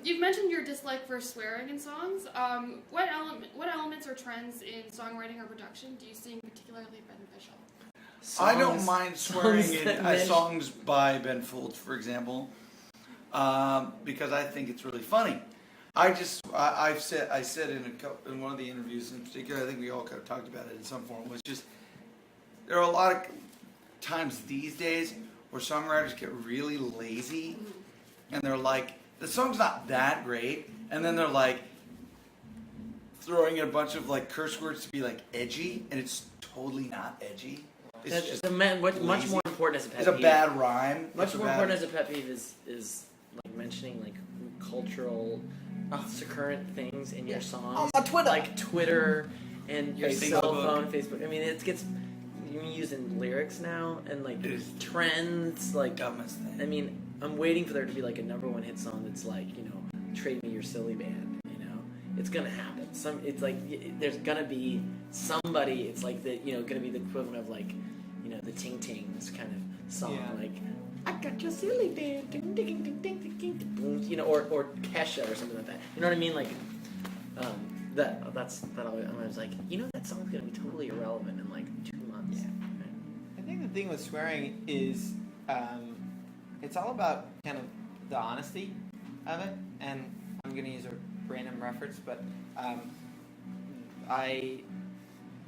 You've mentioned your dislike for swearing in songs. What elements or trends in songwriting or production do you think particularly beneficial? I don't mind swearing in songs by Ben Folds, for example, because I think it's really funny. I said in one of the interviews in particular, I think we all kind of talked about it in some form, was just there are a lot of times these days where songwriters get really lazy and they're like, the song's not that great, and then they're like throwing in a bunch of like curse words to be like edgy, and it's totally not edgy. It's just much more important as a pet peeve. It's a bad rhyme. Much more important as a pet peeve is like mentioning like cultural, current things in your songs. On Twitter, like Twitter and your Facebook. cell phone, Facebook. I mean, it gets used in lyrics now, and like trends. Like, dumbest thing. I mean, I'm waiting for there to be like a #1 hit song that's like, "Trade Me Your Silly Band." It's gonna happen. It's like there's gonna be somebody. It's like gonna be the equivalent of like, the Ting Tings kind of song, like "I got your silly band," ding ding ding ding ding ding, boom, or Kesha or something like that. You know what I mean? Like, that's that. I was like, that song's gonna be totally irrelevant in like 2 months. Yeah. I think the thing with swearing is, it's all about kind of the honesty of it, and I'm gonna use a random reference, but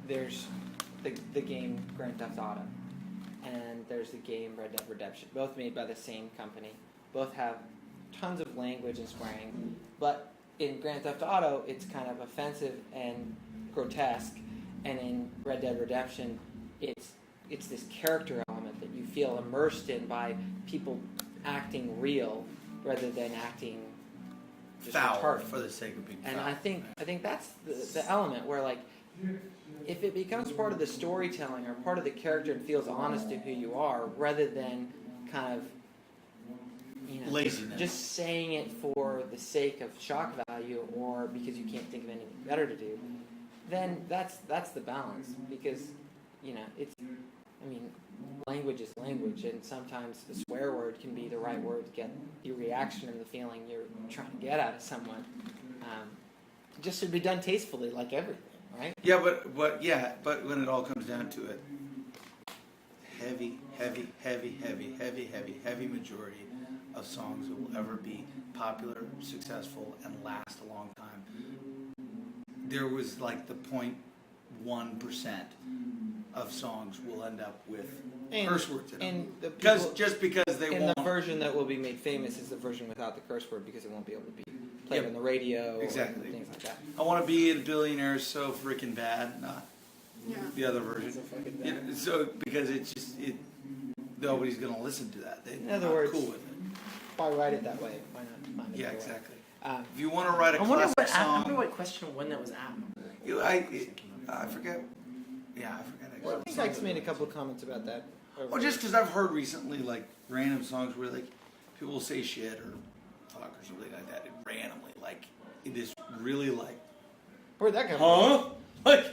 there's the game Grand Theft Auto, and there's the game Red Dead Redemption, both made by the same company, both have tons of language and swearing, but in Grand Theft Auto it's kind of offensive and grotesque, and in Red Dead Redemption it's this character element that you feel immersed in by people acting real rather than acting just foul retarded. For the sake of being and foul. I think that's the element where, like, if it becomes part of the storytelling or part of the character and feels honest to who you are, rather than kind of laziness, just saying it for the sake of shock value or because you can't think of anything better to do, then that's the balance. Because language is language, and sometimes a swear word can be the right word to get your reaction and the feeling you're trying to get out of someone. It just should be done tastefully, like everything, right? Yeah, but when it all comes down to it, heavy majority of songs that will ever be popular, successful, and last a long time. There was like the 0.1% of songs will end up with curse words in them. Because they won't. And the version that will be made famous is the version without the curse word, because it won't be able to be played on the radio. Exactly. And things like that. I Want to Be a Billionaire so freaking bad, not the other version. Because nobody's going to listen to that. In other words, cool with it. Why write it that way? Why not find it that exactly. way? If you want to write a classic song... I wonder what question when that was at. I forget. Yeah, I forget. Well, I think Ike's made a couple of comments about that. Well, just because I've heard recently, like, random songs where, like, people will say shit or fuck or something like that, and randomly, like, it is really like... Where'd that come from? Huh? Like,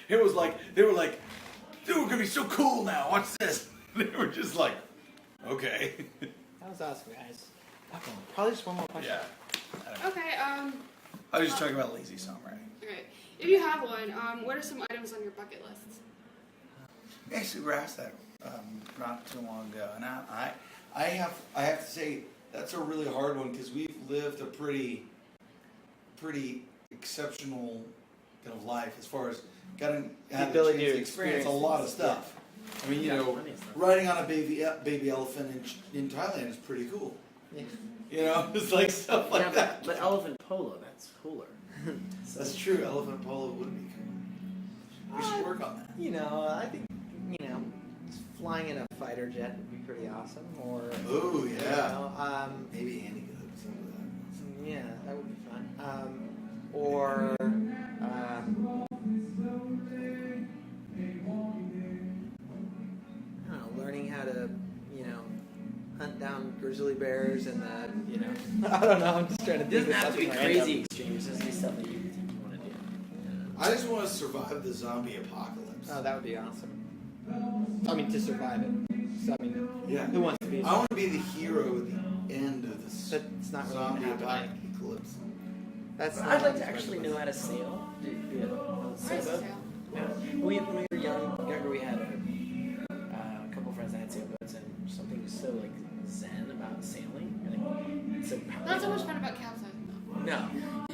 it was like, they were like, dude, we're gonna be so cool now, watch this. They were just like, okay. That was awesome, guys. Okay, probably just one more question. Yeah. Okay, I was just talking about lazy songwriting. Okay. If you have one, what are some items on your bucket list? Actually, we were asked that not too long ago, and I have to say that's a really hard one because we've lived a pretty exceptional kind of life as far as having the ability to experience a lot of stuff. I mean, riding on a baby elephant in Thailand is pretty cool. Yeah. It's like stuff like that. But elephant polo, that's cooler. That's true. Elephant polo would be cool. We should work on that. I think flying in a fighter jet would be pretty awesome. Or maybe Andy could hook us up with that. Yeah, that would be fun. Or learning how to hunt down grizzly bears and I don't know. I'm just trying to. It doesn't have to be crazy extremes. It has to be stuff that you want to do. I just want to survive the zombie apocalypse. Oh, that would be awesome. I mean, to survive it. So, who wants to be? I want to be the hero at the end of the But it's not really zombie gonna happen. apocalypse. That's not I'd like to actually know how to sail. Be a sailboat. Yeah. When we were younger, we had a couple friends that had sailboats, and something so like zen about sailing. Like, so Not so much fun about capsizing though.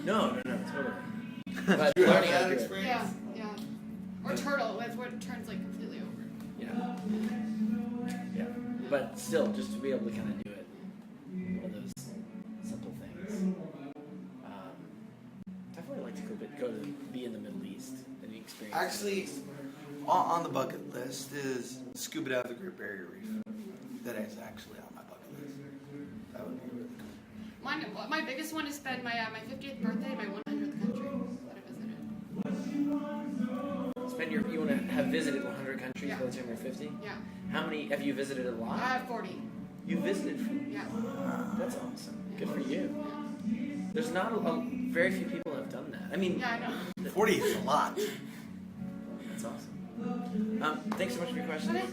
No, totally. But learning how to do it. Yeah, yeah. Or turtle, that's what turns like completely over. Yeah. But still, just to be able to kind of do it, one of those simple things. Definitely like to go to be in the Middle East and experience. Actually, on the bucket list is scuba dive the Great Barrier Reef. That is actually on my bucket list. That would be really cool. My biggest one is spend my 50th birthday in my 100th country that I visited. You want to have visited 100 countries Yeah. by the time you're 50? Yeah. How many have you visited? A lot. I have 40. You visited. Yeah. That's awesome. Good for you. There's not very few people have done that. I mean, Yeah, I know. 40 is a lot. That's awesome. Thanks so much for your questions. Okay.